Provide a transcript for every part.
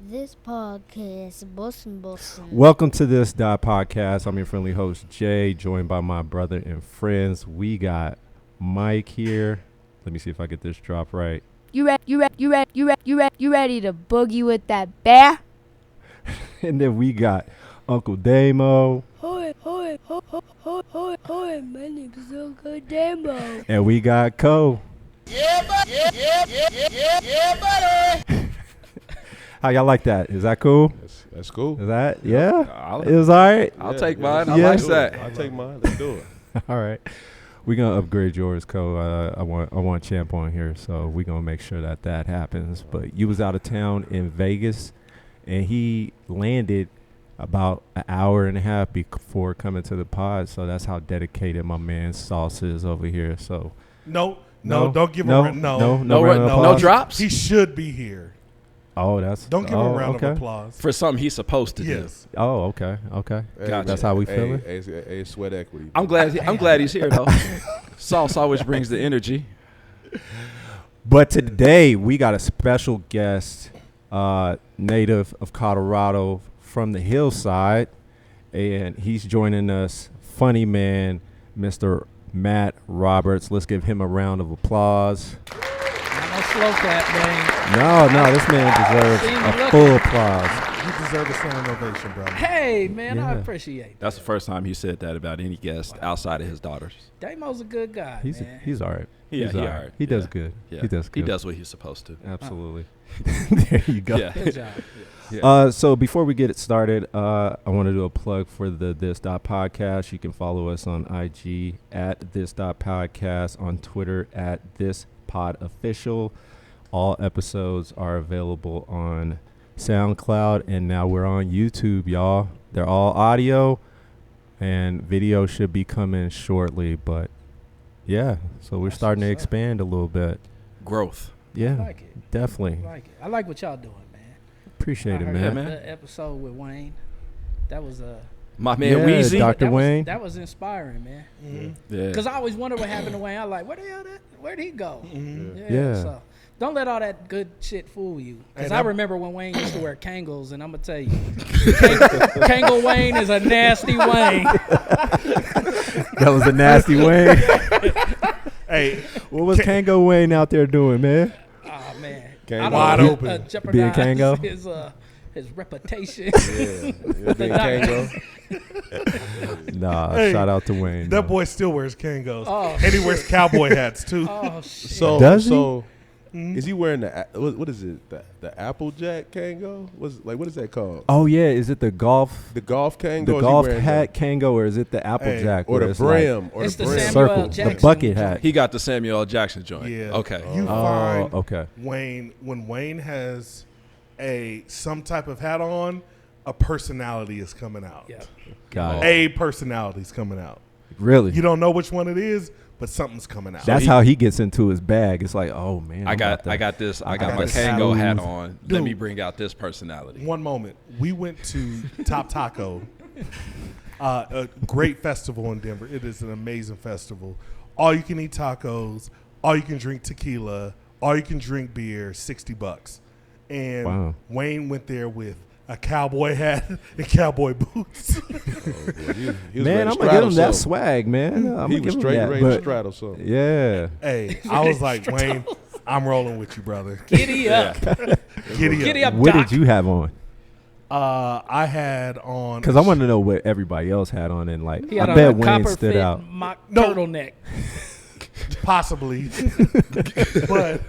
This podcast, bussin'. Welcome to this.podcast. I'm your friendly host, Jay, joined by my brother and friends. We got Mike here. Let me see if I get this drop right. You ready to boogie with that bear? And then we got Uncle Damo. Hi, my name is Uncle Damo. And we got Co. Yeah, buddy. How y'all like that? Is that cool? That's cool. Is that, yeah? I'll, It was all right? I'll take mine. I Yeah, like that. I'll take mine. Let's do it. All right. We're going to upgrade yours, Co. I want Champ on here, so we're going to make sure that happens. But you was out of town in Vegas, and he landed about an hour and a half before coming to the pod, so that's how dedicated my man Sauce is over here. So No, don't give him a round round of No applause? drops He should be here. Oh, that's Don't give him a round okay. of applause. for something he's supposed to do. Yes. Oh, okay. Gotcha. That's how we feeling. Hey, sweat equity. I'm glad he's here though. Sauce always brings the energy. But today we got a special guest, native of Colorado from the hillside, and he's joining us. Funny man, Mr. Matt Roberts. Let's give him a round of applause. No slow clap, man. No, this man deserves a full applause. You deserve a standing ovation, brother. Hey, man, I Yeah. appreciate that. That's the first time he said that about any guest outside of his daughters. Damo's a good guy, He's man. all right. Yeah, He's he all all right. right. He does Yeah. good. Yeah. He does good. He does what he's supposed to. Absolutely. There you go. Yeah. Good job. So before we get it started, I want to do a plug for the this.podcast. You can follow us on IG at this.podcast, on Twitter at thispodofficial. All episodes are available on SoundCloud, and now we're on YouTube, y'all. They're all audio, and video should be coming shortly. But yeah, so we're That's starting to what's up. expand a little bit. Growth. Yeah, I like it. definitely. I like it. I like what y'all doing, man. Appreciate I it, heard man. man. The episode with Wayne. That was My man Yeah, Weezy. Dr. Wayne. That was inspiring, man. Yeah. Because I always wondered what happened to Wayne. I was like, where'd he go? Yeah. So don't let all that good shit fool you. Because And I remember when Wayne used to wear Kangles, and I'm going to tell you, Kangle Wayne is a nasty Wayne. That was a nasty Wayne. Hey, What was Kango Wayne out there doing, man? Oh, man. Kango. I don't Wide wanna, open. jeopardize Being Kango? his reputation. Yeah. Being Kango. Nah, Hey, shout out to Wayne. that though. boy still wears Kangos. Oh, And he wears cowboy hats, too. Oh, shit. So, Does he? so is he wearing what is it? The Applejack Kango? What is that called? Oh yeah, is it the golf? The golf Kango. The or is he golf wearing hat Kango, or is it the Applejack? or where the it's like brim, or It's the the brim. Samuel circle, L. the Jackson bucket hat. He got the Samuel L. Jackson joint. Yeah. Okay. You Oh, find okay. Wayne, when Wayne has some type of hat on, a personality is coming out. Yeah. Got it. A personality is coming out. Really? You don't know which one it is, but something's coming out. That's he- how he gets into his bag. It's like, oh man, I I'm got about to- I got this. I got got my this Kango hat smooth. on. Dude. Let me bring out this personality. One moment. We went to Top Taco, a great festival in Denver. It is an amazing festival. All you can eat tacos, all you can drink tequila, all you can drink beer, $60. And Wow. Wayne went there with a cowboy hat and cowboy boots. He was Man, ready I'm to gonna get him straddle that something. swag, man. I'm He gonna was give him straight that, ready but to straddle something. yeah. Hey, I was like, Wayne, I'm rolling with you, brother. Giddy up. Giddy Giddy up. up, What Doc. did you have on? I had on Because I want to know what everybody else had on, and like He I had bet on a Wayne copper stood fit out. mock No. turtleneck. possibly, but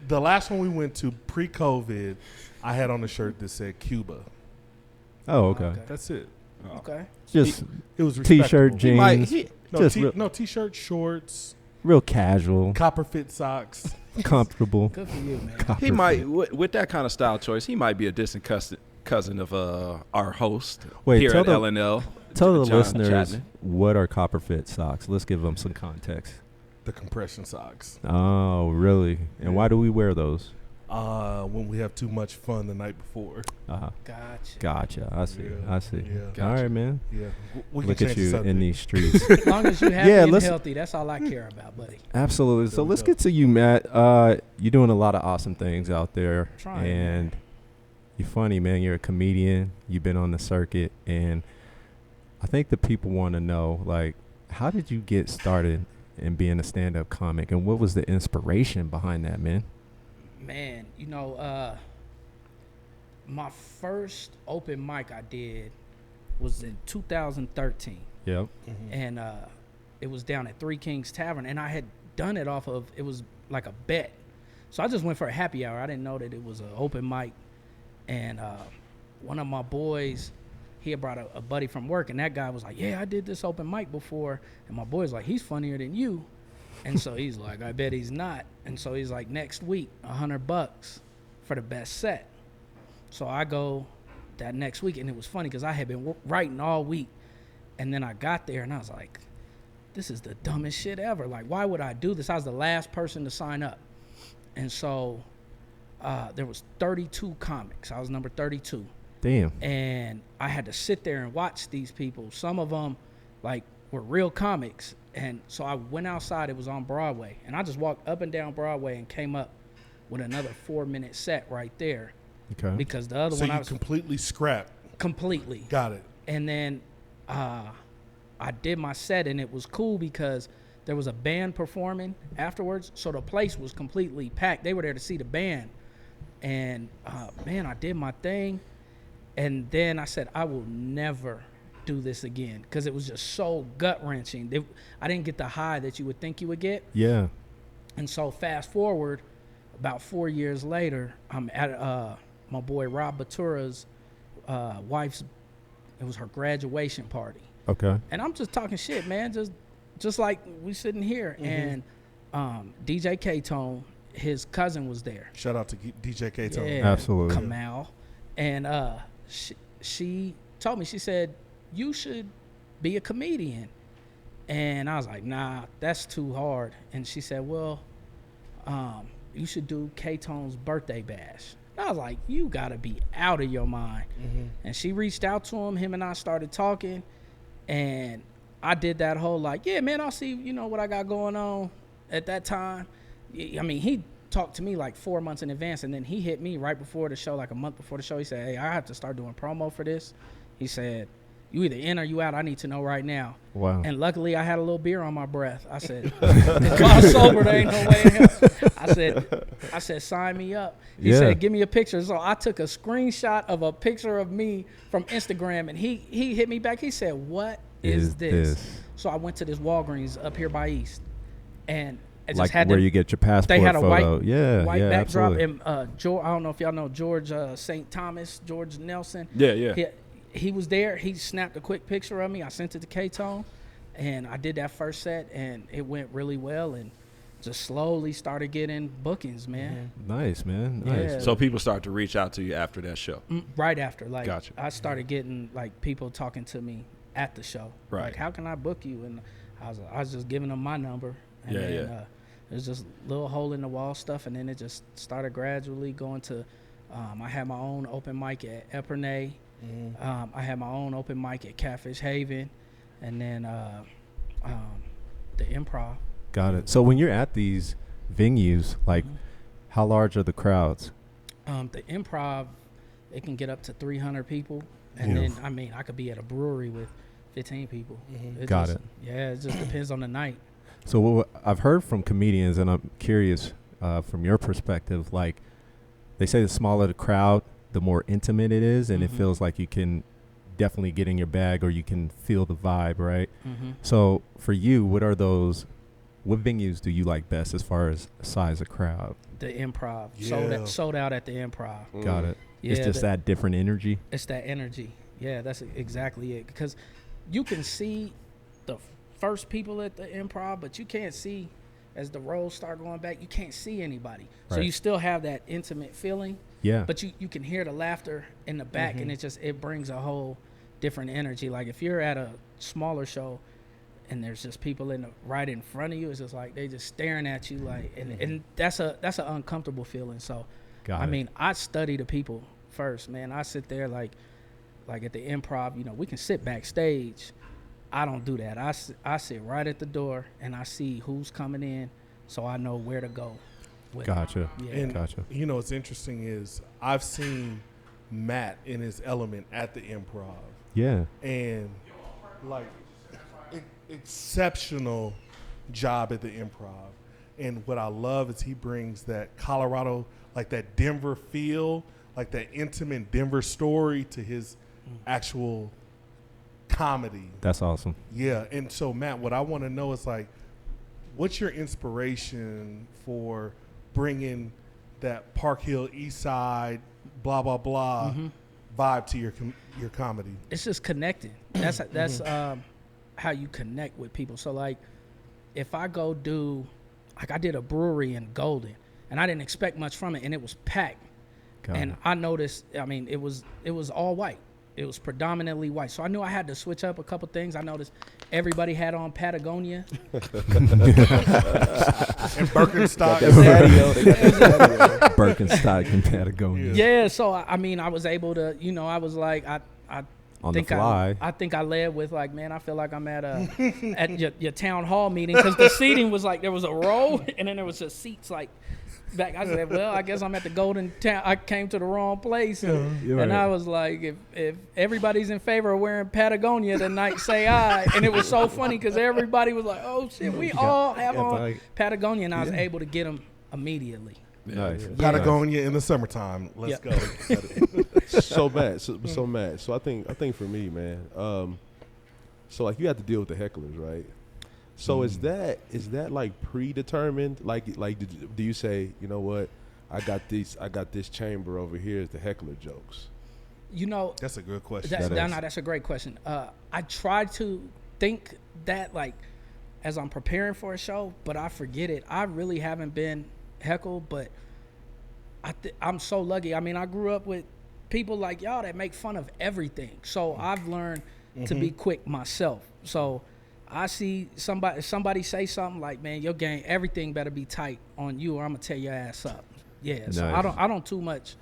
the last one we went to pre-COVID, I had on a shirt that said Cuba. Oh, okay. That's it. Okay. Just It was t-shirt, respectable. jeans, No, just real- t-shirt, shorts, real casual, copper fit socks. comfortable. Good for you, man. He Copper might fit. with that kind of style choice. He might be a distant cousin of our host Wait, here tell at the- LNL. Tell the John listeners Chapman. what are copper fit socks. Let's give them some context. The compression socks. Oh, really? And why do we wear those? when we have too much fun the night before. Gotcha. I see. Yeah. I see. Yeah. All right, man. Yeah. We can Look change at the you subject. in these streets. As long as you happy Yeah, and let's- healthy, that's all I care about, buddy. Absolutely. So we let's go. get to you, Matt. You're doing a lot of awesome things out there, Trying, and you're funny, man. You're a comedian. You've been on the circuit, and I think the people want to know, like, how did you get started in being a stand-up comic, and what was the inspiration behind that, man? Man, my first open mic I did was in 2013. Yep. And it was down at Three Kings Tavern, and I had done it off of, it was like a bet. So I just went for a happy hour. I didn't know that it was an open mic. And one of my boys, he had brought a buddy from work, and that guy was like, yeah, I did this open mic before. And my boy's like, he's funnier than you. And so he's like, I bet he's not. And so he's like, next week, $100 for the best set. So I go that next week, and it was funny because I had been writing all week. And then I got there, and I was like, this is the dumbest shit ever. Like, why would I do this? I was the last person to sign up. And so there was 32 comics. I was number 32. Damn. And I had to sit there and watch these people. Some of them, like, were real comics. And so I went outside. It was on Broadway. And I just walked up and down Broadway and came up with another 4-minute set right there. Okay. Because the other So one I you was completely scrapped. completely. Got it. And then I did my set, and it was cool because there was a band performing afterwards. So the place was completely packed. They were there to see the band. And, man, I did my thing. And then I said, I will never do this again because it was just so gut-wrenching. I didn't get the high that you would think you would get. Yeah. And so fast forward, about 4 years later, I'm at my boy Rob Batura's wife's, it was her graduation party. Okay. And I'm just talking shit, man, just like we sitting here. And DJ K-Tone, his cousin was there. Shout out to DJ K-Tone. Yeah, Absolutely. Kamal. And she told me, she said, you should be a comedian. And I was like, nah, that's too hard. And she said, well, you should do K-Tone's birthday bash. And I was like, you got to be out of your mind. And she reached out to him and I started talking. And I did that whole like, yeah, man, I'll see, what I got going on at that time. I mean, he talked to me like 4 months in advance, and then he hit me right before the show, like a month before the show. He said, hey, I have to start doing promo for this. He said, you either in or you out. I need to know right now. Wow. And luckily, I had a little beer on my breath. I said, if I'm sober, there ain't no way in hell. I said, sign me up. He Yeah. said, give me a picture. So I took a screenshot of a picture of me from Instagram, and he hit me back. He said, what is this? So I went to this Walgreens up here by East, and I just Like had where to, you get your passport they had a photo. white yeah, backdrop. absolutely. And I don't know if y'all know George St. Thomas, George Nelson. Yeah. He was there. He snapped a quick picture of me. I sent it to K-Tone, and I did that first set, and it went really well, and just slowly started getting bookings, man. Nice, man. Nice. Yeah. So people start to reach out to you after that show. Right after, like, Gotcha. I started getting like people talking to me at the show. Right. Like, how can I book you? And I was just giving them my number, and Yeah, then yeah. it was just little hole in the wall stuff, and then it just started gradually going to. I had my own open mic at Epernay. I had my own open mic at Catfish Haven, and then the Improv. Got it. So when you're at these venues, like, how large are the crowds? The Improv, it can get up to 300 people, and then I could be at a brewery with 15 people. Got it. Yeah, it just depends on the night. So what I've heard from comedians, and I'm curious from your perspective, like, they say the smaller the crowd, the more intimate it is, and it feels like you can definitely get in your bag, or you can feel the vibe, right? So for you, what venues do you like best as far as size of crowd? The Improv. Yeah. Sold out at the Improv. Got it. Yeah, It's just that different energy. It's that energy. Yeah, that's exactly it. Because you can see the first people at the Improv, but you can't see, as the rows start going back, you can't see anybody. So Right. you still have that intimate feeling. Yeah. But you can hear the laughter in the back, and it brings a whole different energy. Like if you're at a smaller show and there's just people right in front of you, it's just like they just staring at you, like, and that's an uncomfortable feeling. So Got I it. mean, I study the people first, man. I sit there like at the improv, we can sit backstage. I don't do that. I sit right at the door and I see who's coming in, so I know where to go. Gotcha. Yeah. And Gotcha. what's interesting is I've seen Matt in his element at the improv, Yeah. and like exceptional job at the improv. And what I love is he brings that Colorado, like that Denver feel, like that intimate Denver story to his actual comedy. That's awesome. Yeah. And so, Matt, what I want to know is like, what's your inspiration for bringing that Park Hill East Side, blah, blah, blah vibe to your comedy? It's just connecting. That's how you connect with people. So like, if I go do, like I did a brewery in Golden, and I didn't expect much from it, and it was packed. And I noticed, I mean, it was all white. It was predominantly white. So I knew I had to switch up a couple things. I noticed everybody had on Patagonia. And Birkenstock. Birkenstock and Patagonia. Yeah, so I mean, I was able to, I was like, I On think the fly. I think I led with like, man, I feel like I'm at your town hall meeting, because the seating was like, there was a row and then there was just seats like back. I said, well, I guess I'm at the Golden Town. I came to the wrong place, and I was like, if everybody's in favor of wearing Patagonia tonight, say aye. And it was so funny because everybody was like, oh shit, we all have on Patagonia, and I was able to get them immediately. Nice. Patagonia in the summertime. Let's go. So Matt, so I think for me, man, so like you have to deal with the hecklers, right? So is that like predetermined? Like do you say, you know what, I got this chamber over here is the heckler jokes? That's a good question. That's a great question. I try to think that like as I'm preparing for a show, but I forget it. I really haven't been heckled, but I'm so lucky. I mean, I grew up with people like y'all that make fun of everything. So I've learned to be quick myself. So I see somebody say something like, man, your game, everything better be tight on you or I'm gonna tear your ass up. Yeah. So Nice.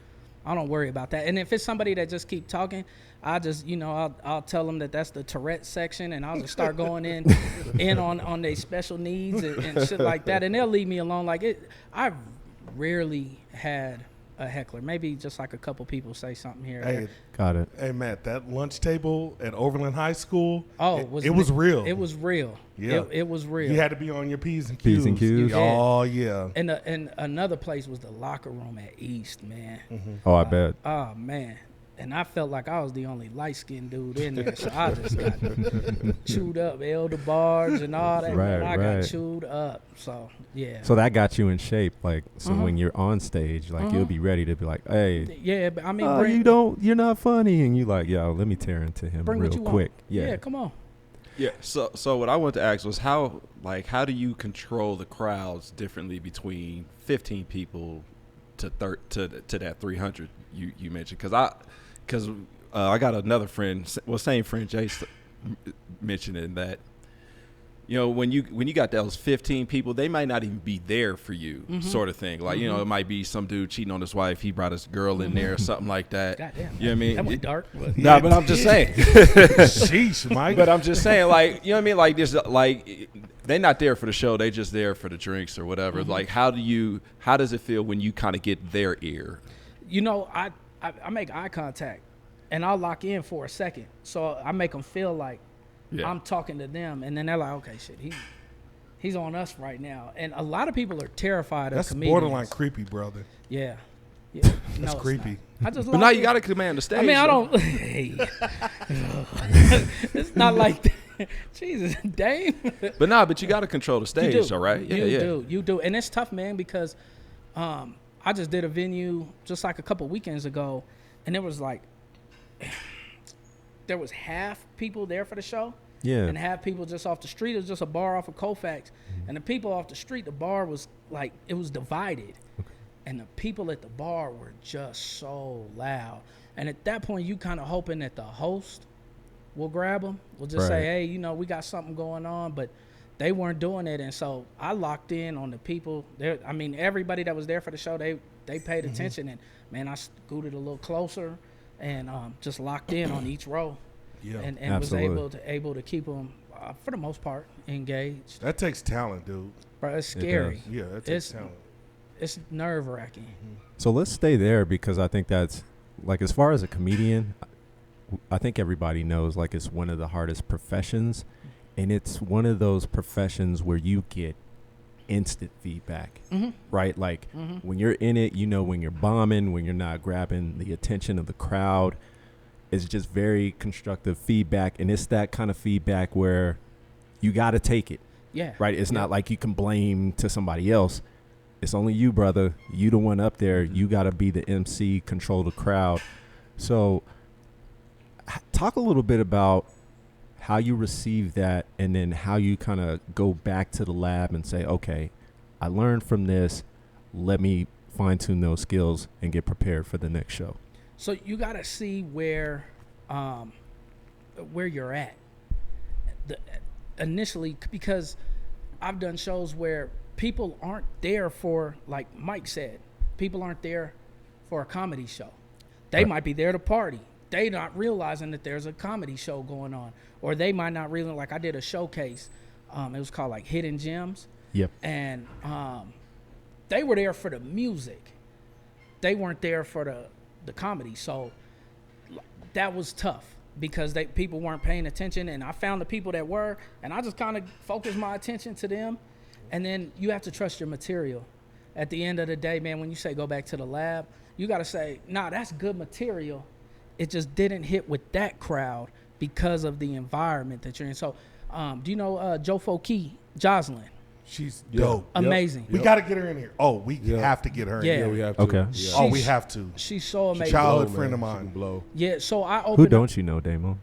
I don't worry about that. And if it's somebody that just keep talking, I just, I'll tell them that's the Tourette section, and I'll just start going in on their special needs and shit like that. And they'll leave me alone. Like I've rarely had a heckler. Maybe just like a couple people say something here. Hey, Got it. hey, Matt, that lunch table at Overland High School, it was real. It was real. Yeah. It was real. You had to be on your P's and Q's. P's and Q's. Yeah. Oh, yeah. And another place was the locker room at East, man. Oh, I bet. Oh, man. And I felt like I was the only light-skinned dude in there, so I just got chewed up, elder bars and all that. Right, man. I right. got chewed up, so yeah. So that got you in shape, like, so when you're on stage, like, you'll be ready to be like, hey, Yeah, but I mean, you're not funny, and you like, yo, let me tear into him bring what real you quick. want. Yeah. Come on. Yeah. So what I wanted to ask was how do you control the crowds differently between 15 people to that 300 you mentioned? Because I got another friend, same friend, Jay, mentioning that, when you got those 15 people, they might not even be there for you, sort of thing. Like, it might be some dude cheating on his wife. He brought his girl in there or something like that. Goddamn. You know what I mean? That went dark. But Nah, but I'm just saying. Sheesh, Mike. But I'm just saying, like, you know what I mean? Like, this, like, they're not there for the show. They just there for the drinks or whatever. Like, how does it feel when you kind of get their ear? I make eye contact, and I'll lock in for a second. So I make them feel like I'm talking to them, and then they're like, okay, shit, he's on us right now. And a lot of people are terrified of That's comedians. borderline creepy, brother. Yeah. That's No, it's creepy. not. I just But now you got to command the stage. I mean, I though. don't. Hey. It's not like that. Jesus, Dame. But you got to control the stage, all right? Yeah, You do. And it's tough, man, because I just did a venue just like a couple weekends ago, and there was half people there for the show, and half people just off the street. It was just a bar off of Colfax, and the people off the street, the bar was like, it was divided, and the people at the bar were just so loud. And at that point, you kind of hoping that the host will grab them, will just say, hey, we got something going on, but they weren't doing it. And so I locked in on the people there. I mean, everybody that was there for the show, they paid attention, and man, I scooted a little closer and just locked in on each row, Yeah. and was able to keep them for the most part engaged. That takes talent, dude. But it's scary. Yeah, that takes talent. It's nerve wracking. So let's stay there, because I think that's, like, as far as a comedian, I think everybody knows, like, it's one of the hardest professions, and it's one of those professions where you get instant feedback, right? Like, when you're in it, you know when you're bombing, when you're not grabbing the attention of the crowd. It's just very constructive feedback, and it's that kind of feedback where you got to take it. Yeah. Right? It's not like you can blame to somebody else. It's only you, brother. You the one up there. You got to be the MC, control the crowd. So talk a little bit about how you receive that, and then how you kind of go back to the lab and say, okay, I learned from this. Let me fine tune those skills and get prepared for the next show. So you got to see where you're at initially, because I've done shows where people aren't there for, like Mike said, people aren't there for a comedy show. They might be there to party. They not realizing that there's a comedy show going on, or they might not realize. Like, I did a showcase. It was called like Hidden Gems. Yep. And they were there for the music. They weren't there for the comedy. So that was tough, because people weren't paying attention, and I found the people that were, and I just kind of focused my attention to them. And then you have to trust your material. At the end of the day, man, when you say go back to the lab, you got to say, nah, that's good material. It just didn't hit with that crowd because of the environment that you're in. So, do you know Jofo Key, Jocelyn? She's Yeah. dope. Amazing. We got to get her in here. Oh, we have to get her in Yeah. here. Yeah, we have to. Okay. Yeah. Oh, we have to. She's so amazing. Childhood Blow, friend of man. She mine. can blow. Yeah, so I opened Who up- don't you know, Damo?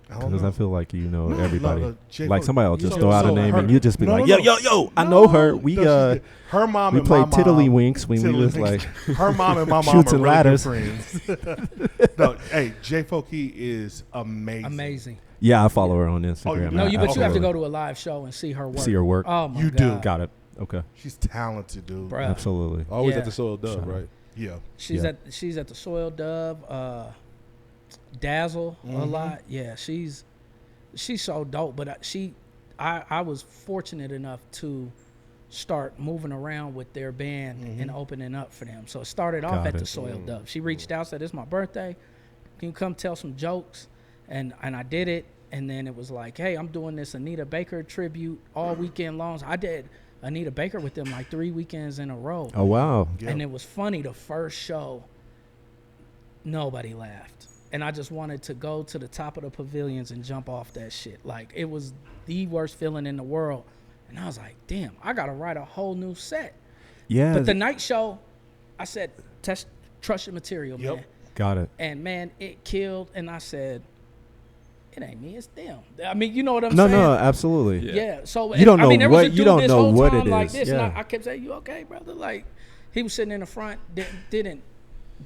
I don't Because know. I feel like you know No, everybody. no, J-Fo- Like somebody will just so- throw out a so name her- and you just be No, like, no, yo, no. I know her. We No, she's- her mom we and played my mom. tiddlywinks when we was Tiddlywinks. like Her mom and my mom Chutes are and really ladders. good friends. No, hey, J Foki is amazing. amazing. yeah, I follow her on Oh, Instagram. you No, do? but you have to Absolutely. go to a live show and see her work. See her work. Oh my You God. do. Got it. Okay. She's talented, dude. Bruh. Absolutely. Always Yeah. at the Soil Dove, Shout out. right? Yeah. She's Yeah. at the Soil Dove, Dazzle a lot. Yeah, she's so dope. But I was fortunate enough to start moving around with their band and opening up for them. So it started off Got at it. the Soil Dove. She reached out, said, "It's my birthday. Can you come tell some jokes?" And I did it. And then it was like, "Hey, I'm doing this Anita Baker tribute all weekend long." So I did Anita Baker with them like 3 weekends in a row. Oh, wow. Yeah. And it was funny, the first show, nobody laughed. And I just wanted to go to the top of the pavilions and jump off that shit. Like, it was the worst feeling in the world. And I was like, damn, I got to write a whole new set. Yeah. But the night show, I said, trust your material, Yep. man. Got it. And, man, it killed. And I said, it ain't me, it's them. I mean, you know what I'm No, saying? no, absolutely. Yeah. So You don't I mean, know there was a what- you dude don't this know whole what time it like is, this, yeah. and I kept saying, "You okay, brother?" Like, he was sitting in the front, didn't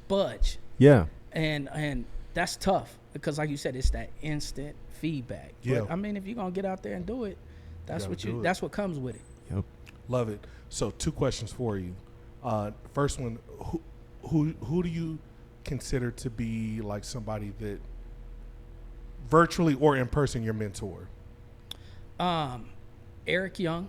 budge, Yeah. and that's tough because, like you said, it's that instant feedback. Yeah. But, I mean, if you're gonna get out there and do it, that's gotta what do it. that's what comes with it. Yep. Love it. So 2 questions for you. First one, who do you consider to be like somebody that virtually or in person your mentor? Eric Young,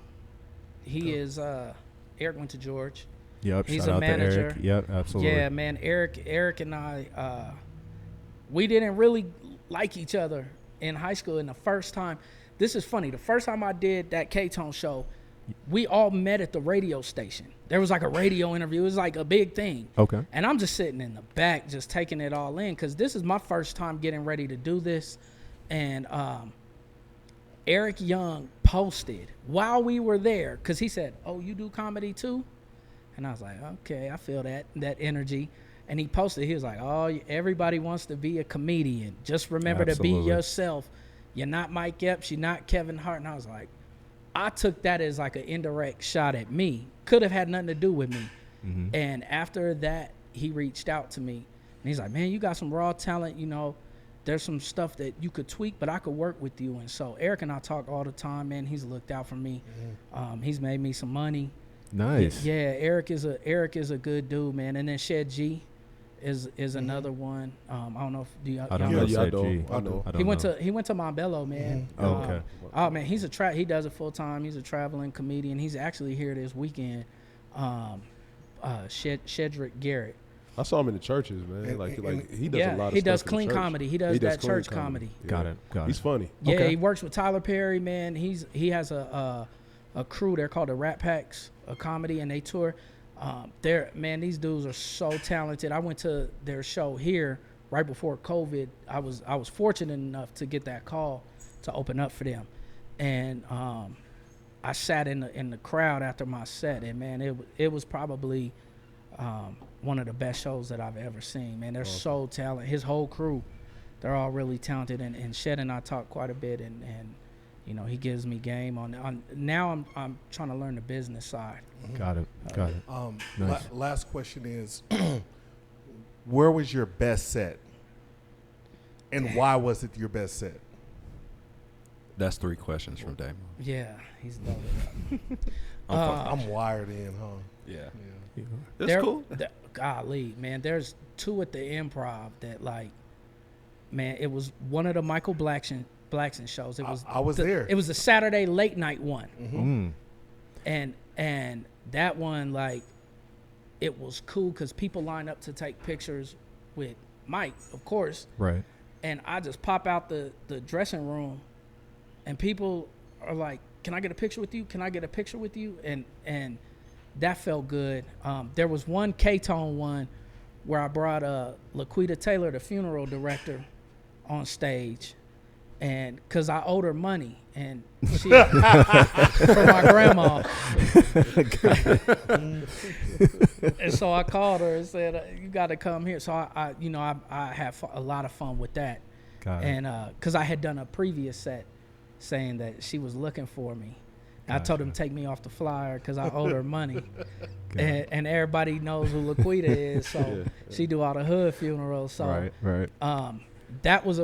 he is. Eric went to George. Yep. He's Shout a out manager. to Eric. Yep. Absolutely. Yeah, man. Eric and I, we didn't really like each other in high school. And the first time, this is funny. The first time I did that K-Tone show, we all met at the radio station. There was like a radio interview. It was like a big thing. Okay. And I'm just sitting in the back, just taking it all in, because this is my first time getting ready to do this. And Eric Young posted while we were there, because he said, "Oh, you do comedy too?" And I was like, "Okay, I feel that energy." And he posted, he was like, "Oh, everybody wants to be a comedian. Just remember to be Absolutely. yourself. You're not Mike Epps. You're not Kevin Hart." And I was like, I took that as like an indirect shot at me. Could have had nothing to do with me. Mm-hmm. And after that, he reached out to me. And he's like, "Man, you got some raw talent. You know, there's some stuff that you could tweak, but I could work with you." And so Eric and I talk all the time, man. He's looked out for me. He's made me some money. Nice. Yeah, Eric is a good dude, man. And then Shed G is another one. I don't know if I don't y'all know. Yeah, I Say know. G. I know. I don't he went know. to Montbello, man. Oh, okay. Oh man, he does it full time. He's a traveling comedian. He's actually here this weekend. Shedrick Garrett. I saw him in the churches, man. And- Like and- he does a lot of he stuff does in the clean church. comedy. He does that clean church comedy. Got it. He's funny. Yeah, Okay. he works with Tyler Perry, man. He has a crew. They're called the Rat Packs, a comedy, and they tour. These dudes are so talented. I went to their show here right before COVID. I was fortunate enough to get that call to open up for them, and I sat in the crowd after my set, and man, it was probably one of the best shows that I've ever seen. Man, they're so talented. His whole crew, they're all really talented. And Shed and I talk quite a bit, and you know, he gives me game on. Now I'm trying to learn the business side. Got it. Nice. Last question is, where was your best set, and why was it your best set? That's 3 questions from Damon. Yeah, he's loaded up. I'm wired in, huh? Yeah. Yeah. That's cool. Golly, man, there's 2 at the Improv that man, it was one of the Michael Blackson shows. It was I was there. It was the Saturday late night one, Mm. and that one it was cool because people line up to take pictures with Mike, of course, Right. and I just pop out the dressing room, and people are like, "Can I get a picture with you? Can I get a picture with you?" And that felt good. There was one K-Tone one where I brought Laquita Taylor, the funeral director, on stage, and because I owed her money, and she for my grandma, and so I called her and said, "You got to come here." So I had a lot of fun with that, Got it. and because I had done a previous set saying that she was looking for me. I told him to take me off the flyer because I owed her money, and everybody knows who Laquita is, so she do all the hood funerals. So Right. that was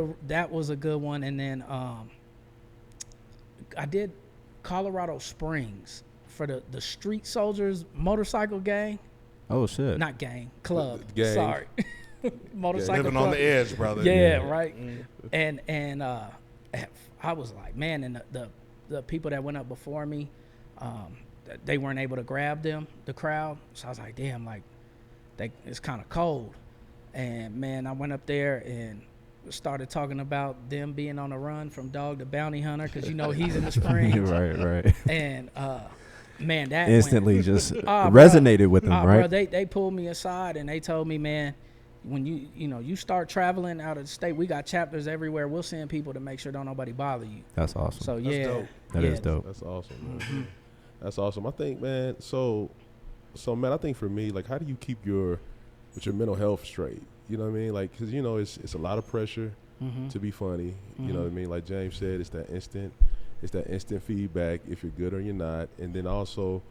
a good one, and then I did Colorado Springs for the Street Soldiers motorcycle gang, Oh shit. not gang club. Gang. Sorry, motorcycle Living club. on the edge, brother. Yeah, right. And I was like, man, and the people that went up before me, they weren't able to grab the crowd. So I was like, damn, it's kind of cold. And man, I went up there and started talking about them being on the run from Dog to Bounty Hunter because he's in the Springs. right. And man, that Instantly just bro. resonated with them, Bro, right? they pulled me aside and they told me, man, when you start traveling out of the state, we got chapters everywhere. We'll send people to make sure don't nobody bother you. That's awesome. So yeah, dope. That is dope. That's awesome, man. That's awesome. I think, man. So man, I think for me, how do you keep your mental health straight? You know what I mean? Because it's a lot of pressure to be funny. You know what I mean? Like James said, it's that instant feedback if you're good or you're not. And then also,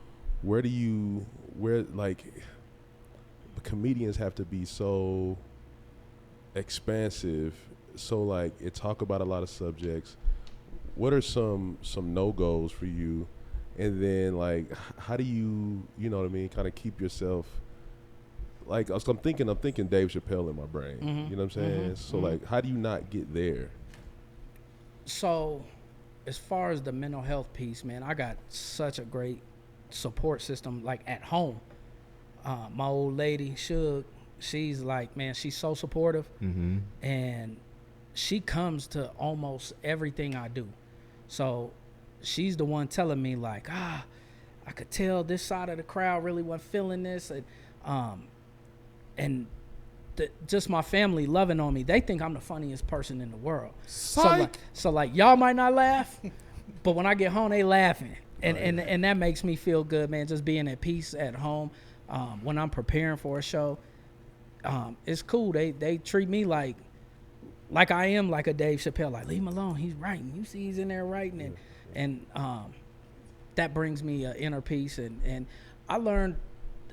comedians have to be so expansive. So it talk about a lot of subjects. What are some no-goes for you? And then how do you know what I mean, kind of keep yourself I'm thinking Dave Chappelle in my brain. You know what I'm saying? So how do you not get there? So as far as the mental health piece, man, I got such a great support system at home. My old lady, Shug, she's she's so supportive. And she comes to almost everything I do. So she's the one telling me I could tell this side of the crowd really wasn't feeling this. And just my family loving on me. They think I'm the funniest person in the world. Psych. So y'all might not laugh, but when I get home, they laughing. And that makes me feel good, man, just being at peace at home. When I'm preparing for a show, it's cool. They treat me like I am like a Dave Chappelle. Leave him alone. He's writing. You see he's in there writing. And that brings me inner peace. And I learned,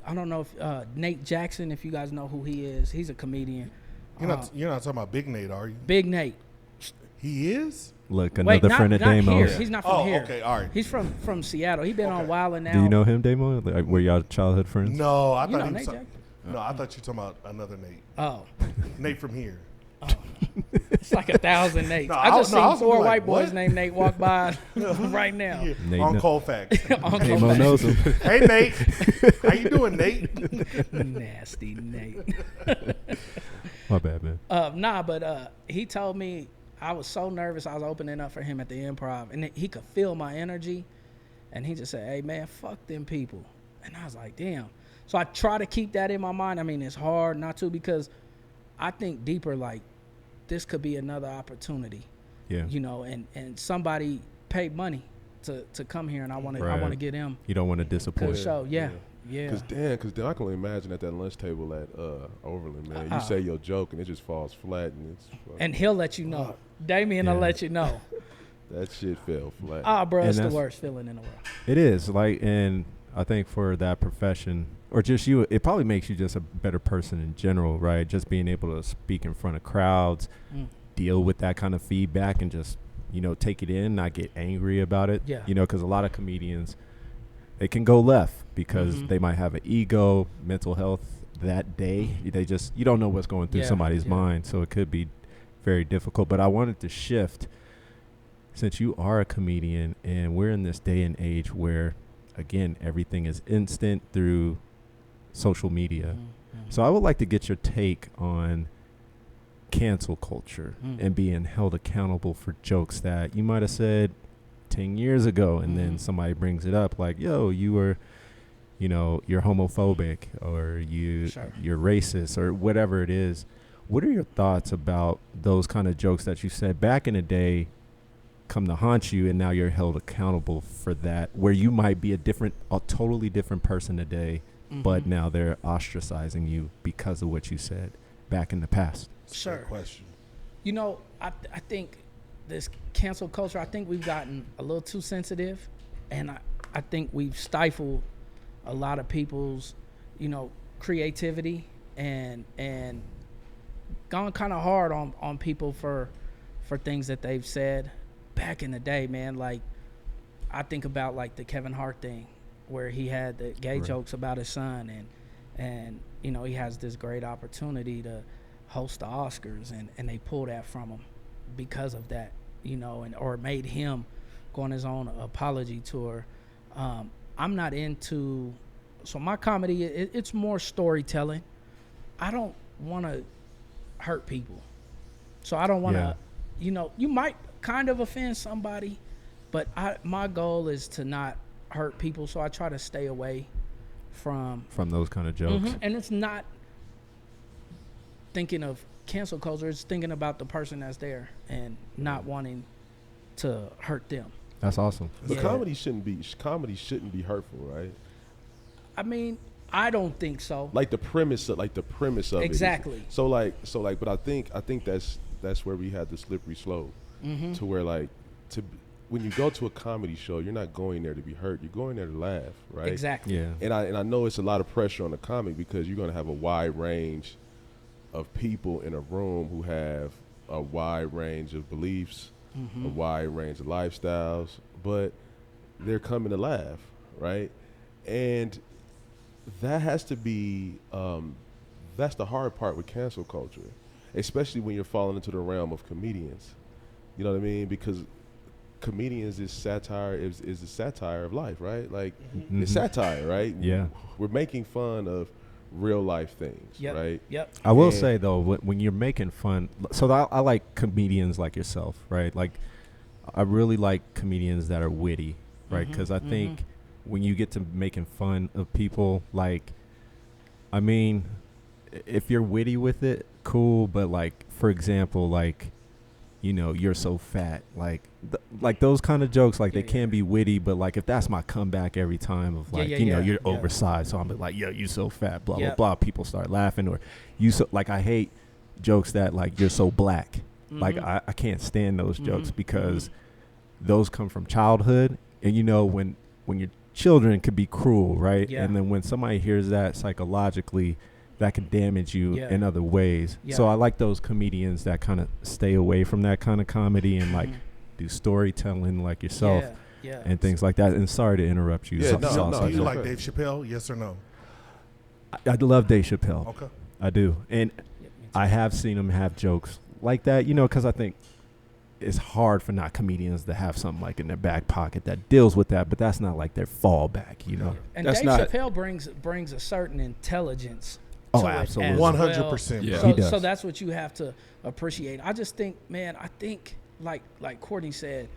I don't know if Nate Jackson, if you guys know who he is. He's a comedian. You're not talking about Big Nate, are you? Big Nate. He is? Look, Wait, another friend of not here. Damo's. He's not from Oh, here. okay, all right. He's from Seattle. He been on Okay. Wild 'N Out. Do you know him, Damo? Like, were y'all childhood friends? No, I You thought know he was. Nate Jackson? No, I thought you were talking about another Nate. Oh, Nate from here. it's like 1,000 Nates. No, I just I was seen 4 gonna be white like, boys what? named Nate walk by right now. Yeah, Nate on kno- Colfax. Uncle Damo Mac. knows him. Hey, Nate. How you doing, Nate? Nasty Nate. My bad, man. But he told me I was so nervous. I was opening up for him at the Improv, and he could feel my energy. And he just said, "Hey, man, fuck them people." And I was like, "Damn." So I try to keep that in my mind. I mean, it's hard not to, because I think deeper, like, this could be another opportunity, Yeah. you know, and somebody paid money to come here, and I want Right. to get him You don't want to to disappoint. the show. Yeah. Cause Dan, I can only imagine at that lunch table at Overland, man. You say your joke and it just falls flat, and it's And he'll let you know. Damien will Yeah. let you know. that shit fell flat. Bro, And it's the that's- worst feeling in the world. It is like, and I think for that profession, or just you, it probably makes you just a better person in general, right? Just being able to speak in front of crowds, deal with that kind of feedback, and just, you know, take it in, not get angry about it. Yeah. You know, because a lot of comedians, they can go left because they might have an ego, mental health that day. They just, you don't know what's going through Yeah, somebody's yeah. mind, so it could be very difficult. But I wanted to shift, since you are a comedian and we're in this day and age where, again, everything is instant through social media. So I would like to get your take on cancel culture and being held accountable for jokes that you might have said 10 years ago, and then somebody brings it up like, yo, you were, you know, you're homophobic, or you're racist, or whatever it is. What are your thoughts about those kind of jokes that you said back in the day come to haunt you, and now you're held accountable for that, where you might be a totally different person today, but now they're ostracizing you because of what you said back in the past? Sure. Good question. You know, I think this cancel culture, I think we've gotten a little too sensitive, and I think we've stifled a lot of people's, you know, creativity and gone kind of hard on people for things that they've said back in the day, man. Like, I think about like the Kevin Hart thing, where he had the gay jokes about his son, and you know, he has this great opportunity to host the Oscars, and they pull that from him because of that, you know, or made him go on his own apology tour. I'm not into, so my comedy, it's more storytelling. I don't want to hurt people, so I don't want to, you know, you might kind of offend somebody, but my goal is to not hurt people, so I try to stay away from those kind of jokes. And it's not thinking of cancel culture, it's thinking about the person that's there and not wanting to hurt them. That's awesome. But Yeah. comedy shouldn't be hurtful, right? I mean, I don't think so. Like the premise of Exactly. it. So like, but I think that's where we had the slippery slope, to where like when you go to a comedy show, you're not going there to be hurt. You're going there to laugh, right? Exactly. Yeah. And I know it's a lot of pressure on the comic, because you're going to have a wide range of people in a room who have a wide range of beliefs, a wide range of lifestyles, but they're coming to laugh, right? And that has to be, that's the hard part with cancel culture, especially when you're falling into the realm of comedians. You know what I mean? Because comedians is the satire of life, right? Like, it's satire, right? Yeah. We're making fun of real life things, Yep. right? Yep. I will And- say though, when you're making fun, so I like comedians like yourself, right? Like, I really like comedians that are witty, right? Because I think when you get to making fun of people, like, I mean, if you're witty with it, cool. But like, for example, like, you know, you're so fat, like those kind of jokes, like they can be witty, but like if that's my comeback every time of like, you know, you're oversized, so I'm like, yo, you so fat, blah blah blah. People start laughing, or you so like, I hate jokes that like you're so black. Like I can't stand those jokes because those come from childhood, and you know when your children could be cruel, right? Yeah. And then when somebody hears that psychologically, that can damage you Yeah. in other ways. Yeah. So I like those comedians that kind of stay away from that kind of comedy and like do storytelling like yourself Yeah. and things like that. And sorry to interrupt you. Yeah, So- no, so- no, so- Do you yeah. like Dave Chappelle? Yes or no? I love Dave Chappelle. Okay. I do. And Yeah, me too. I have seen him have jokes like that, you know, because I think it's hard for not comedians to have something like in their back pocket that deals with that, but that's not like their fallback, you know. And That's Dave not- Chappelle brings a certain intelligence. Oh, to it absolutely. as 100%. Yeah. So, He does. so that's what you have to appreciate. I just think, man, like Courtney said,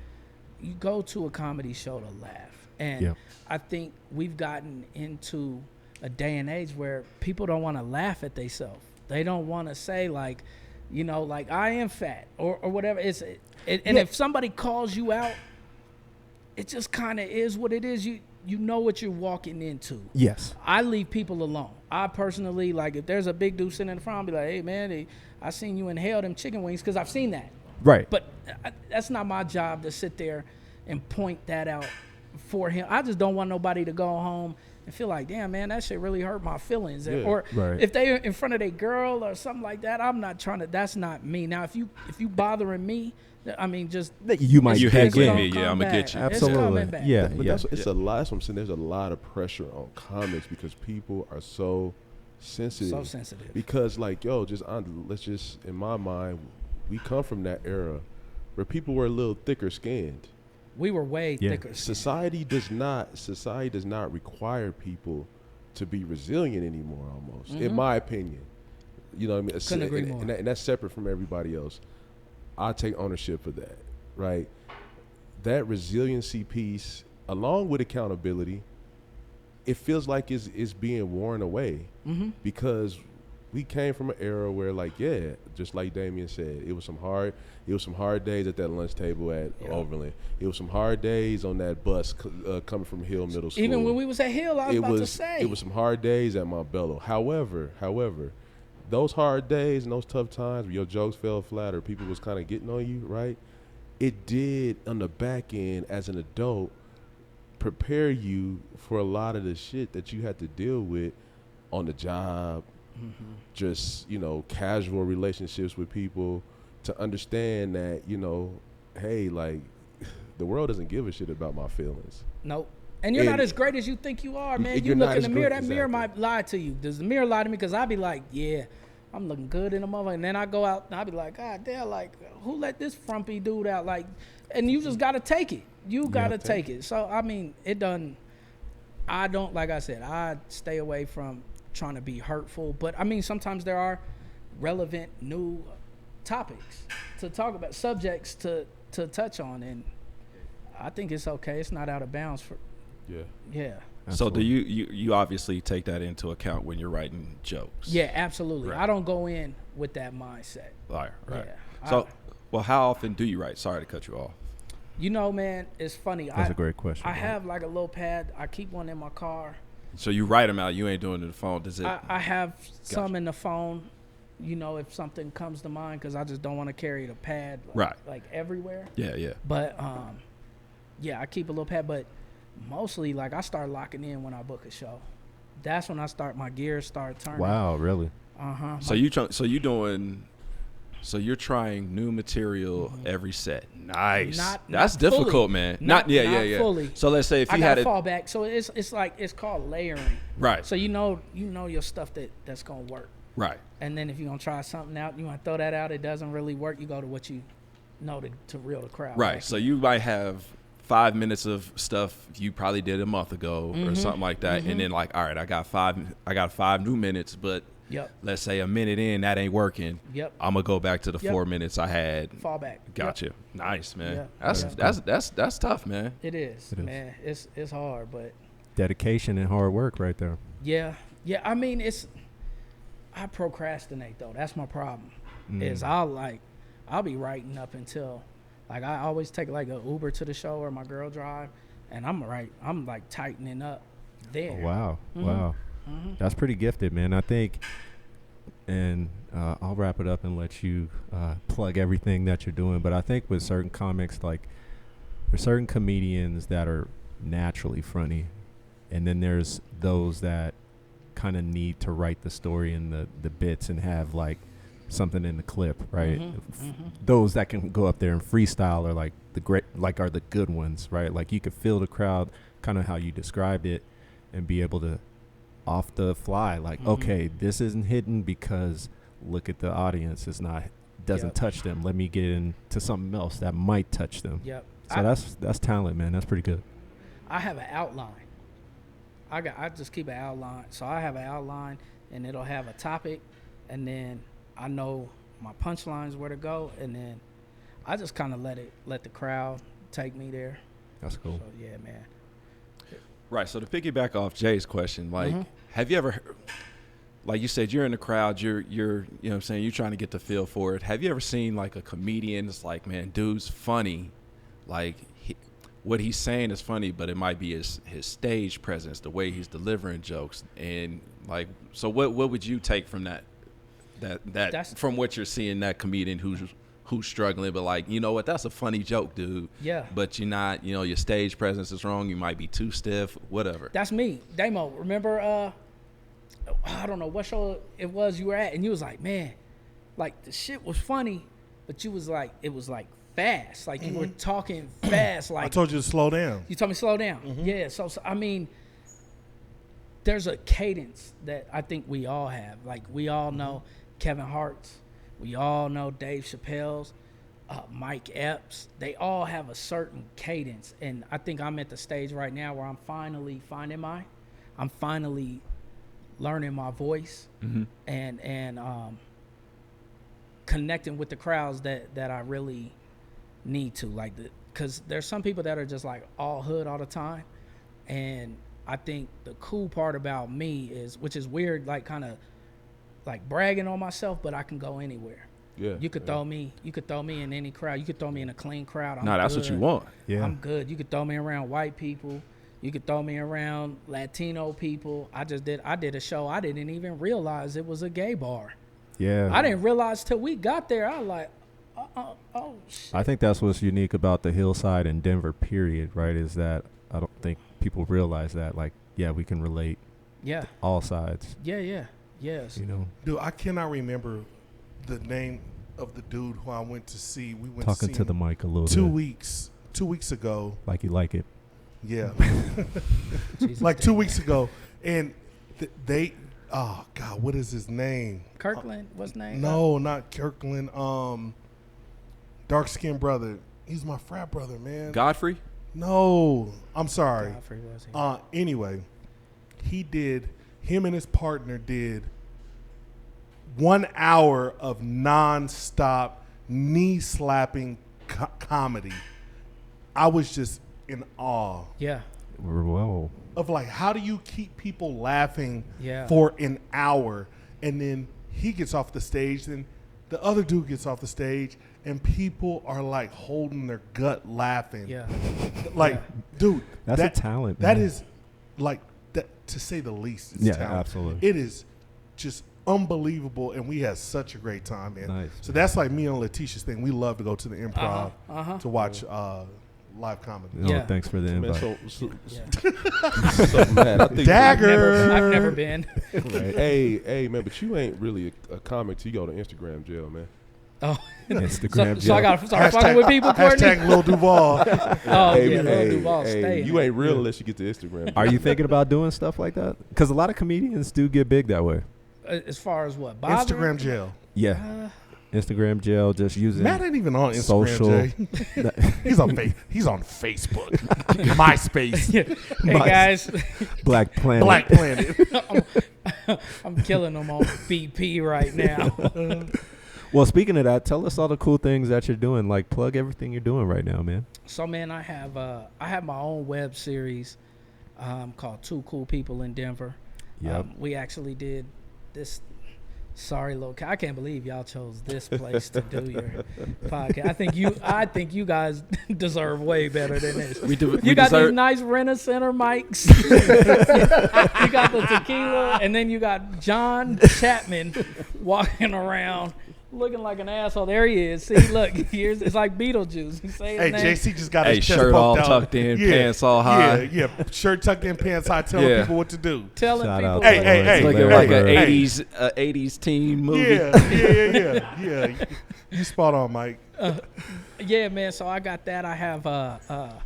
you go to a comedy show to laugh, and Yeah. I think we've gotten into a day and age where people don't want to laugh at themselves. They don't want to say like, you know, like I am fat or whatever. And if somebody calls you out, it just kind of is what it is. You know what you're walking into. Yes. I leave people alone. I personally, like, if there's a big dude sitting in the front, I'll be like, hey, man, I seen you inhale them chicken wings because I've seen that. Right. But that's not my job to sit there and point that out for him. I just don't want nobody to go home and feel like, damn, man, that shit really hurt my feelings. Yeah. Or Right. if they're in front of their girl or something like that, I'm not trying to, that's not me. Now, if you bothering me, I mean, just You might You get hit again. me, yeah, I'ma get you. It's Absolutely. coming back. Yeah. But yeah. it's a lot. That's what I'm saying. There's a lot of pressure on comics because people are so sensitive. So sensitive. Because like, yo, let's just, in my mind, we come from that era where people were a little thicker skinned. We were way Yeah. thicker. Society does not require people to be resilient anymore. Almost, in my opinion, you know what I mean. Couldn't agree more. And that's separate from everybody else. I take ownership of that. Right, that resiliency piece, along with accountability, it feels like it's being worn away because we came from an era where, like, yeah, just like Damien said, it was some hard days at that lunch table at Overland. It was some hard days on that bus coming from Hill Middle School. Even when we was at Hill, I was about to say. It was some hard days at Montbello. However, those hard days and those tough times where your jokes fell flat or people was kind of getting on you, right? It did, on the back end, as an adult, prepare you for a lot of the shit that you had to deal with on the job, just, you know, casual relationships with people, to understand that, you know, hey, like, the world doesn't give a shit about my feelings. Nope. And you're And- not as great as you think you are, man. You You're look not in the as mirror, great, that mirror exactly. might lie to you. Does the mirror lie to me? Because I'd be like, yeah, I'm looking good in the mother. And then I go out and I'd be like, God damn, like, who let this frumpy dude out? Like, and you just got to take it. You got to take it. So, I mean, I don't, like I said, I stay away from trying to be hurtful. But, I mean, sometimes there are relevant new topics to talk about, subjects to touch on. And I think it's okay. It's not out of bounds for, Yeah. yeah. So do you obviously take that into account when you're writing jokes? Yeah, absolutely. Right. I don't go in with that mindset. Right. Yeah. So, well, how often do you write? Sorry to cut you off. You know, man, it's funny. That's a great question. I man. have like a little pad. I keep one in my car. So you write them out. You ain't doing it on the phone. Does it? I have some in the phone, you know, if something comes to mind, because I just don't want to carry the pad like everywhere. Yeah. But, yeah, I keep a little pad. But mostly, like, I start locking in when I book a show. That's when I start, my gears start turning. Wow, really? Uh-huh. So you're trying new material every set. Nice. Not That's fully. difficult, man. Not Yeah. fully. So let's say if I you got had to it, fall back. So it's like, it's called layering. right, So you know your stuff that's gonna work. right. And then if you're gonna try something out, you want to throw that out, it doesn't really work, you go to what you know to reel the crowd Right. back So in. you might have 5 minutes of stuff you probably did a month ago or something like that, and then like, all right, I got 5 new minutes, but Yep. let's say a minute in that ain't working. Yep. I'm gonna go back to the Yep. 4 minutes I had. Fall back. Gotcha. Yep. Nice, man. Yeah. That's tough, man. It is, It is. man. It's hard, but Dedication and hard work right there. yeah. I mean, I procrastinate though. That's my problem. Is I'll be writing up until, like, I always take like a Uber to the show or my girl drive, and I'm like tightening up there. Wow. Wow. That's pretty gifted, man. I think, and I'll wrap it up and let you plug everything that you're doing. But I think with certain comics, like, there's certain comedians that are naturally funny, and then there's those that kind of need to write the story and the bits and have like something in the clip, right? Those that can go up there and freestyle are like are the good ones, right? Like you could feel the crowd, kind of how you described it, and be able to off the fly, like, okay, this isn't hidden because look at the audience, doesn't touch them. Let me get into something else that might touch them. Yep. So that's talent, man. That's pretty good. I have an outline. I just keep an outline. So I have an outline, and it'll have a topic, and then I know my punchlines where to go, and then I just kind of let the crowd take me there. That's cool. So yeah, man. Right. So to piggyback off Jay's question, like, have you ever, like you said, you're in the crowd, you're you know what I'm saying, you're trying to get the feel for it. Have you ever seen like a comedian that's like, man, dude's funny, like what he's saying is funny, but it might be his stage presence, the way he's delivering jokes, and like, so what would you take from that from what you're seeing, that comedian who's struggling, but like, you know what, that's a funny joke, dude. Yeah. But you're not, you know, your stage presence is wrong. You might be too stiff, whatever. That's me. Damo, remember, I don't know what show it was you were at, and you was like, man, like the shit was funny, but you was like, it was like fast. Like you were talking fast. Like I told you to slow down. You told me slow down. Yeah. So I mean, there's a cadence that I think we all have. Like we all know Kevin Hart's. We all know Dave Chappelle's, Mike Epps. They all have a certain cadence, and I think I'm at the stage right now where I'm finally learning my voice and connecting with the crowds that I really need to, like, because there's some people that are just like all hood all the time, and I think the cool part about me is, which is weird, like kind of like bragging on myself, but I can go anywhere. Yeah. You could throw me in any crowd. You could throw me in a clean crowd. I'm that's good. what you want. Yeah. I'm good. You could throw me around white people. You could throw me around Latino people. I did a show. I didn't even realize it was a gay bar. Yeah. I didn't realize till we got there. I was like, oh shit. I think that's what's unique about the Hillside and Denver period, right, is that I don't think people realize that, like, yeah, we can relate Yeah. all sides, Yeah. Yes. you know. Dude, I cannot remember the name of the dude who I went to see. We went Talking to see to the mic a little 2 bit. weeks. 2 weeks ago. Like you like it. Yeah. Jesus like 2 damn. weeks ago. And they, oh, God, what is his name? Kirkland, what's his name? No, not Kirkland. Dark-skinned brother. He's my frat brother, man. Godfrey? No, I'm sorry. Godfrey was he? Anyway, him and his partner did 1 hour of nonstop knee-slapping comedy. I was just in awe Yeah. Whoa. of, like, how do you keep people laughing Yeah. for an hour? And then he gets off the stage, then the other dude gets off the stage, and people are, like, holding their gut laughing. Yeah. Like, dude. That's a talent, That man. is, like, that, to say the least. It's Yeah, talent. absolutely. It is just unbelievable, and we had such a great time, man. Nice. So that's like me and Letitia's thing. We love to go to the improv Uh-huh. to watch live comedy. No, Yeah. thanks for the Man, invite. Yeah. so man, I think Dagger. I've never been. Right. Hey, man, but you ain't really a comic till you go to Instagram jail, man. Oh. Instagram So I jail. got to start fucking with people, Courtney? Hashtag Lil Duval. Oh, yeah, Lil Duval, stay. you ain't real unless you get to Instagram. Are you thinking about doing stuff like that? Because a lot of comedians do get big that way. As far as what? Bothering? Instagram jail. Yeah. Instagram jail, just using Matt ain't even on Instagram. social. Jay. He's on He's on Facebook, MySpace, Hey, guys. Black Planet. Black Planet. I'm killing them on BP right now. Well, speaking of that, tell us all the cool things that you're doing. Like, plug everything you're doing right now, man. So, man, I have my own web series called Two Cool People in Denver. Yep. We actually did this. Sorry, I can't believe y'all chose this place to do your podcast. I think you guys deserve way better than this. You got these nice Rent-A-Center mics. You got the tequila, and then you got John Chapman walking around Looking like an asshole. There he is. See, look, here's it's like Beetlejuice. He's saying Hey, his name. JC just got his chest shirt all poked out. tucked in, pants all high. Yeah, shirt tucked in, pants high, telling Yeah. people what to do. Telling Shout people. out Hey, to hey, Lawrence hey. Looking Lambert. like a Hey. 80s teen movie. Yeah. You spot on, Mike. Yeah, man. So I got that. I have a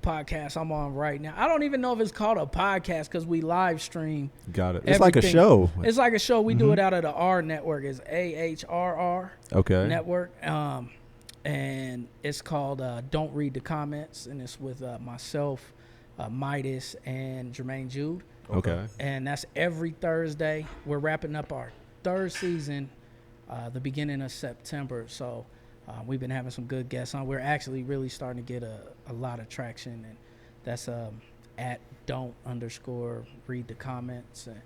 podcast I'm on right now. I don't even know if it's called a podcast because we live stream. Got it. It's like a everything. show. It's like a show. We do it out of the R network. It's AHRR Okay. network. And it's called Don't Read the Comments. And it's with myself, Midas, and Jermaine Jude. Okay. And that's every Thursday. We're wrapping up our third season, the beginning of September. So we've been having some good guests on. We're actually really starting to get a lot of traction, and that's at don't_read the comments. And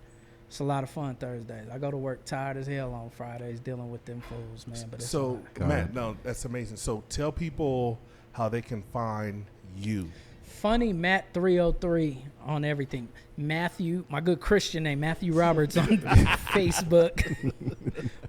it's a lot of fun Thursdays. I go to work tired as hell on Fridays dealing with them fools, man. But it's So, Got Matt, it. no, that's amazing. So tell people how they can find you. Funny Matt 303 on everything. Matthew, my good Christian name, Matthew Roberts on Facebook.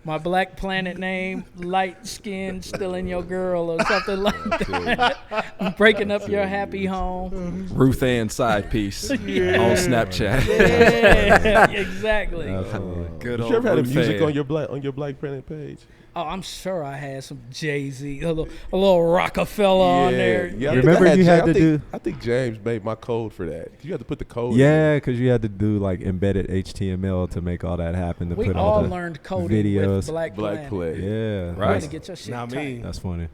My Black Planet name, light skin, still in your girl or something like that. I'm breaking up your happy home. Ruth Ann side piece on Snapchat. Yeah, exactly. Good Did old you ever had Ruth music Ann. on your Black Planet page? Oh, I'm sure I had some Jay-Z, a little Rockefeller on there. Yeah, I Remember think I you had to James- do- I think James made my code for that. You had to put the code. Yeah, because you had to do like embedded HTML to make all that happen. To We put all the learned coding videos. with Black Black Planet. Planet. Yeah, You Right. had to get your shit Not tight. me. That's funny.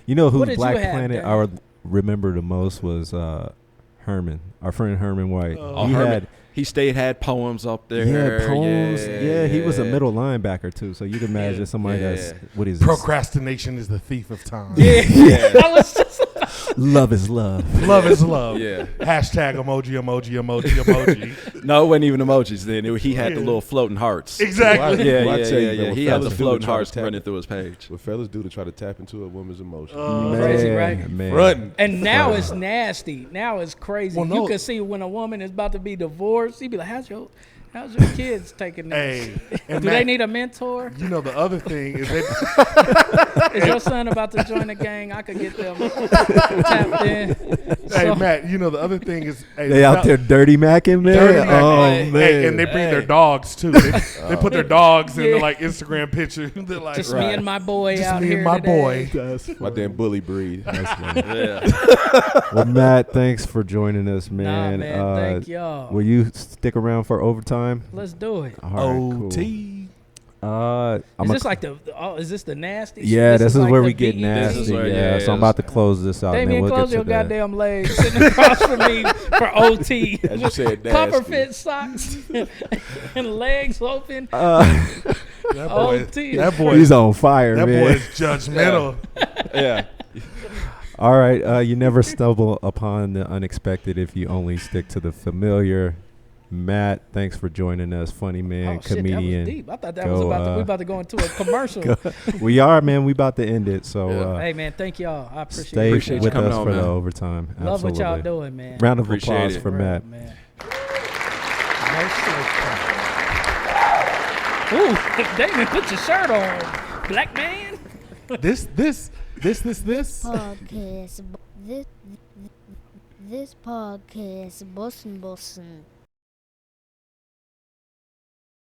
You know who What did you Black have, Planet Dan? I would remember the most was Herman, our friend Herman White. Oh, he Herman. had He had poems up there. poems. Yeah, he was a yeah. middle linebacker too. So you can imagine somebody that's Yeah. what is this? Procrastination is the thief of time. Yeah. I was just Love is love. Love is love. Yeah. Hashtag emoji. No, it wasn't even emojis then. He had the Yeah. little floating hearts. Exactly. Yeah, Well, I yeah, tell you, yeah, man, yeah. what He had the fellas do to floating try to hearts tap running it. through his page. What fellas do to try to tap into a woman's emotion? Crazy, right? Man. Frontin'. And now it's nasty. Now it's crazy. Well, no. You can see when a woman is about to be divorced, you be like, how's your kids taking this? Hey, and Do they Matt, need a mentor? you know the other thing is that Is your son about to join the gang? I could get them tapped in. hey Matt, you know the other thing is hey, They out there dirty macking, man. Dirty macking. Oh Hey, man. Hey, and they bring their dogs too. They put their dogs in Yeah. the like Instagram picture. They're like, Just me and my boy just out me here and my today. boy. That's My damn bully breed. Yeah. Well, Matt, thanks for joining us, man. Nah, man, thank y'all. Will you stick around for overtime? Let's do it. All right, cool. OT. I'm Is a- this like is this the nasty shit? yeah, this is like where the we get VE? nasty. This is where- yeah, yeah, so I'm about to close this out. and then Damien, we'll close get your to that. goddamn legs sitting across from me for OT. As you said, Puffer nasty. fit socks and legs open. That boy, OT. that boy, He's on fire, that man. boy is judgmental. Yeah. All right, you never stumble upon the unexpected if you only stick to the familiar. Matt, thanks for joining us, funny man, Oh, shit, that comedian. was deep. I thought that Go, was we about to go into a commercial. We are, man. We about to end it, so Yeah. Hey man, thank y'all. I appreciate stay it. Appreciate you with coming us on, for the man. overtime. Love what y'all Absolutely. doing, man. Round of Appreciate applause it. for Real, Matt. man. No slip. Ooh, Damon, put your shirt on, black man. This. Podcast. This podcast. Bussin'.